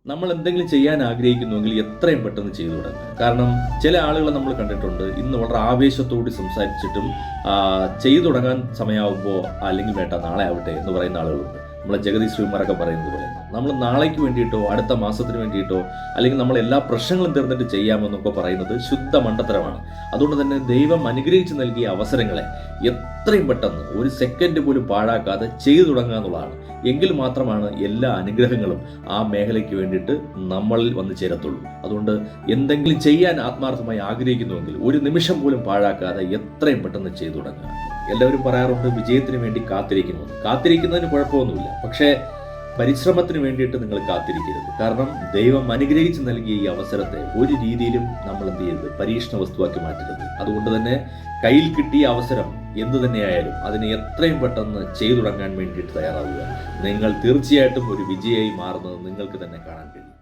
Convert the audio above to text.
നമ്മൾ എന്തെങ്കിലും ചെയ്യാൻ ആഗ്രഹിക്കുന്നുവെങ്കിൽ എത്രയും പെട്ടെന്ന് ചെയ്തു തുടങ്ങുക. കാരണം ചില ആളുകളെ നമ്മൾ കണ്ടിട്ടുണ്ട്, ഇന്ന് വളരെ ആവേശത്തോടെ സംസാരിച്ചിട്ടും ചെയ്തു തുടങ്ങാൻ സമയമാകുമ്പോൾ അല്ലെങ്കിൽ വേണ്ട നാളെ ആവട്ടെ എന്ന് പറയുന്ന ആളുകളുണ്ട്. നമ്മളെ ജഗതി ശ്രീമാരൊക്കെ പറയുന്നത് പോലെ നമ്മൾ നാളേക്ക് വേണ്ടിയിട്ടോ അടുത്ത മാസത്തിന് വേണ്ടിയിട്ടോ അല്ലെങ്കിൽ നമ്മൾ എല്ലാ പ്രശ്നങ്ങളും തീർന്നിട്ട് ചെയ്യാമെന്നൊക്കെ പറയുന്നത് ശുദ്ധ മണ്ടത്തരമാണ്. അതുകൊണ്ട് തന്നെ ദൈവം അനുഗ്രഹിച്ച് നൽകിയ അവസരങ്ങളെ എത്രയും പെട്ടെന്ന് ഒരു സെക്കൻഡ് പോലും പാഴാക്കാതെ ചെയ്തു തുടങ്ങുക എന്നുള്ളതാണ്. എങ്കിൽ മാത്രമാണ് എല്ലാ അനുഗ്രഹങ്ങളും ആ മേഖലയ്ക്ക് വേണ്ടിയിട്ട് നമ്മളിൽ വന്ന് ചേരത്തുള്ളൂ. അതുകൊണ്ട് എന്തെങ്കിലും ചെയ്യാൻ ആത്മാർത്ഥമായി ആഗ്രഹിക്കുന്നുവെങ്കിൽ ഒരു നിമിഷം പോലും പാഴാക്കാതെ എത്രയും പെട്ടെന്ന് ചെയ്തു തുടങ്ങുക. എല്ലാവരും പറയാറുണ്ട് വിജയത്തിന് വേണ്ടി കാത്തിരിക്കുന്നതിന് കുഴപ്പമൊന്നുമില്ല. പക്ഷേ പരിശ്രമത്തിന് വേണ്ടിയിട്ട് നിങ്ങൾ കാത്തിരിക്കരുത്. കാരണം ദൈവം അനുഗ്രഹിച്ച് നൽകിയ ഈ അവസരത്തെ ഒരു രീതിയിലും നമ്മൾ എന്ത് ചെയ്യരുത്, പരീക്ഷണ വസ്തുവാക്കി മാറ്റരുത്. അതുകൊണ്ട് തന്നെ കയ്യിൽ കിട്ടിയ അവസരം എന്തു തന്നെയായാലും അതിനെ എത്രയും പെട്ടെന്ന് ചെയ്തു തുടങ്ങാൻ വേണ്ടിയിട്ട് തയ്യാറാവുക. നിങ്ങൾ തീർച്ചയായിട്ടും ഒരു വിജയിയായി മാറുന്നത് നിങ്ങൾക്ക് തന്നെ കാണാൻ കഴിയും.